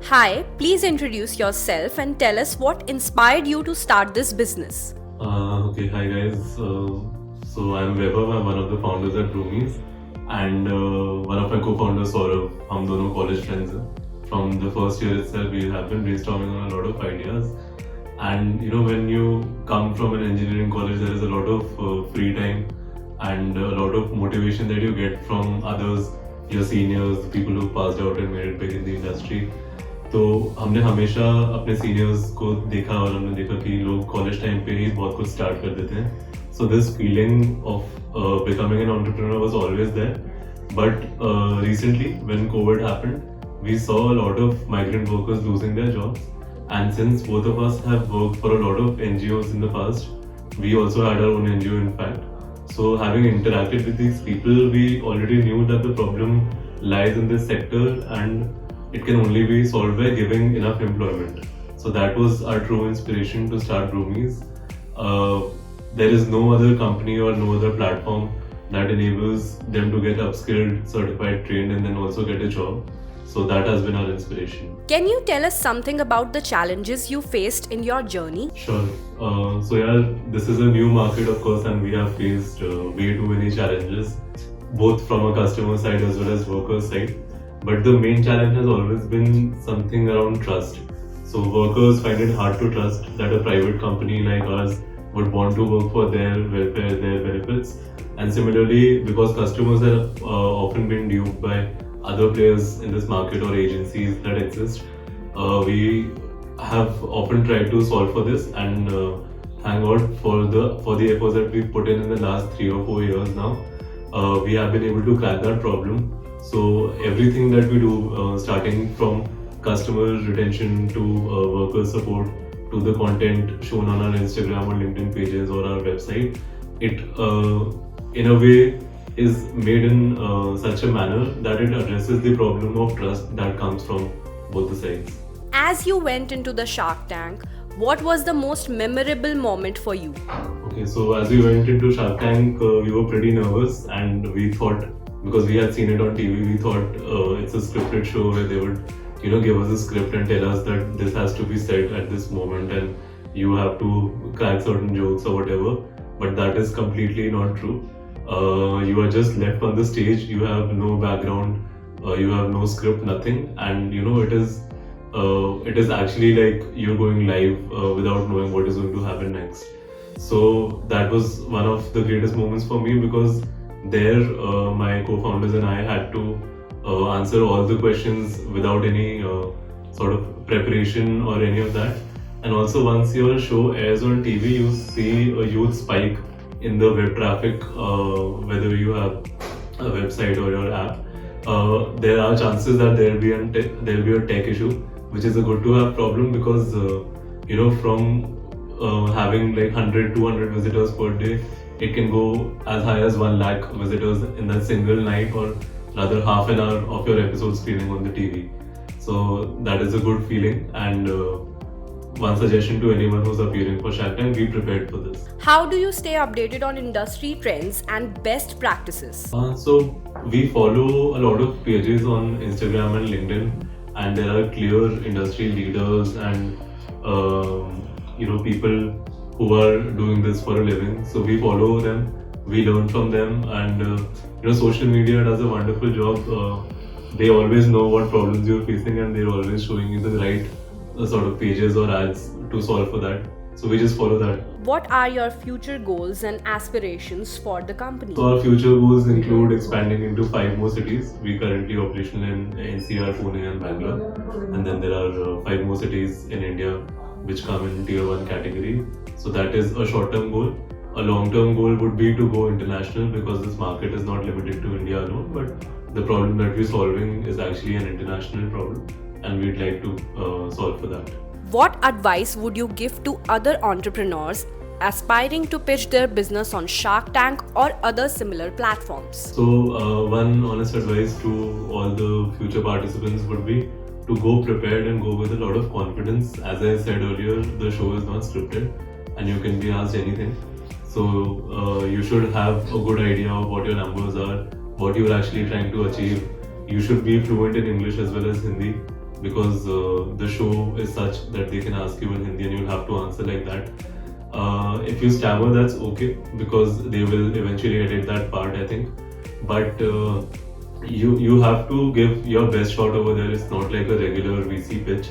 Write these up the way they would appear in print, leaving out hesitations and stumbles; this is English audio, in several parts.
Hi, please introduce yourself and tell us what inspired you to start this business. Hi guys. So I'm Vaibhav. I'm one of the founders at Broomees, and one of my co-founders, Saurav. हम दोनों college friends हैं. From the first year itself, we have been brainstorming on a lot of ideas. And when you come from an engineering college, there is a lot of free time and a lot of motivation that you get from others, your seniors, the people who passed out and made it big in the industry. तो हमने हमेशा अपने seniors को देखा और हमने देखा कि लोग कॉलेज टाइम पे ही बहुत कुछ स्टार्ट कर देते हैं. So this feeling of becoming an entrepreneur was always there, but recently when Covid happened we saw a lot of migrant workers losing their jobs, and since both of us have worked for a lot of NGOs in the past, we also had our own NGO in fact. So having interacted with these people, we already knew that the problem lies in this sector and it can only be solved by giving enough employment. So that was our true inspiration to start Broomees. There is no other company or no other platform that enables them to get upskilled, certified, trained, and then also get a job. So that has been our inspiration. Can you tell us something about the challenges you faced in your journey? Sure. This is a new market, of course, and we have faced way too many challenges, both from a customer side as well as worker side. But the main challenge has always been something around trust. So workers find it hard to trust that a private company like us would want to work for their welfare, their benefits. And similarly, because customers have often been duped by other players in this market or agencies that exist, we have often tried to solve for this, and thank God for the efforts that we've put in the last 3 or 4 years now. We have been able to crack that problem. So everything that we do, starting from customer retention to worker support to the content shown on our Instagram or LinkedIn pages or our website, it in a way is made in such a manner that it addresses the problem of trust that comes from both the sides. As you went into the Shark Tank, what was the most memorable moment for you? Okay, so as we went into Shark Tank, we were pretty nervous, and we thought, because we had seen it on TV, we thought it's a scripted show where they would, give us a script and tell us that this has to be said at this moment and you have to crack certain jokes or whatever. But that is completely not true. You are just left on the stage, you have no background, you have no script, nothing, and it is actually like you're going live without knowing what is going to happen next. So that was one of the greatest moments for me, because there my co-founders and I had to answer all the questions without any sort of preparation or any of that. And also, once your show airs on TV, you see a huge spike in the web traffic, whether you have a website or your app. There are chances that there will be a tech issue, which is a good to have problem, because from having like 100-200 visitors per day, it can go as high as 1 lakh visitors in that single night, or rather half an hour of your episode screening on the TV. So that is a good feeling, and one suggestion to anyone who's appearing for Shark Tank: be prepared for this. How do you stay updated on industry trends and best practices? So we follow a lot of pages on Instagram and LinkedIn, and there are clear industry leaders and people who are doing this for a living. So we follow them, we learn from them, and social media does a wonderful job. They always know what problems you're facing, and they're always showing you the right sort of pages or ads to solve for that. So we just follow that. What are your future goals and aspirations for the company? So our future goals include expanding into 5 more cities. We currently operational in NCR, Pune and Bangalore. And then there are 5 more cities in India which come in tier 1 category. So that is a short-term goal. A long-term goal would be to go international, because this market is not limited to India alone, but the problem that we're solving is actually an international problem, and we'd like to solve for that. What advice would you give to other entrepreneurs aspiring to pitch their business on Shark Tank or other similar platforms? So one honest advice to all the future participants would be to go prepared and go with a lot of confidence. As I said earlier, the show is not scripted and you can be asked anything. So you should have a good idea of what your numbers are, what you're actually trying to achieve. You should be fluent in English as well as Hindi. because the show is such that they can ask you in Hindi and you'll have to answer like that. If you stammer, that's okay because they will eventually edit that part, I think. But you have to give your best shot over there. It's not like a regular VC pitch.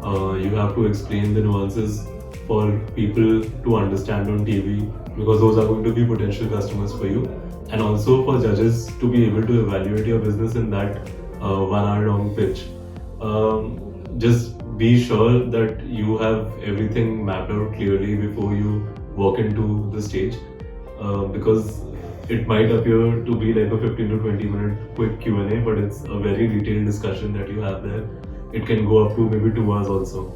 You have to explain the nuances for people to understand on TV because those are going to be potential customers for you, and also for judges to be able to evaluate your business in that 1 hour long pitch. Just be sure that you have everything mapped out clearly before you walk into the stage, because it might appear to be like a 15 to 20 minute quick Q&A, but it's a very detailed discussion that you have there. It can go up to maybe 2 hours also.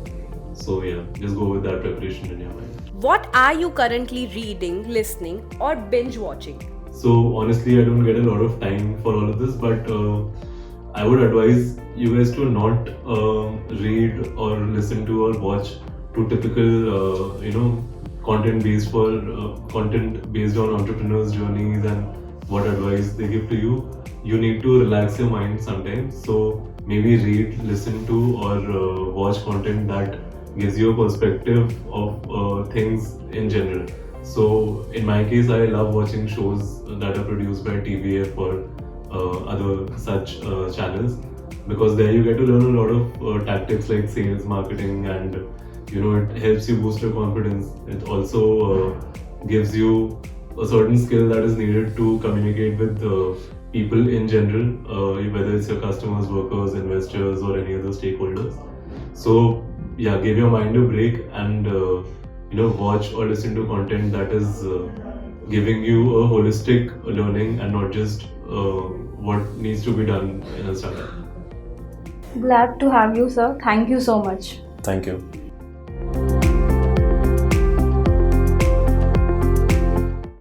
So yeah, just go with that preparation in your mind. What are you currently reading, listening, or binge watching? So honestly, I don't get a lot of time for all of this, but I would advise you guys to not read or listen to or watch to typical, content based content based on entrepreneurs' journeys and what advice they give to you. You need to relax your mind sometimes. So maybe read, listen to, or watch content that gives you a perspective of things in general. So in my case, I love watching shows that are produced by TVF or other such channels, because there you get to learn a lot of tactics like sales, marketing, and it helps you boost your confidence. It also gives you a certain skill that is needed to communicate with people in general, whether it's your customers, workers, investors, or any other stakeholders. So yeah, give your mind a break and watch or listen to content that is giving you a holistic learning and not just what needs to be done in a startup. Glad to have you, sir. Thank you so much. Thank you.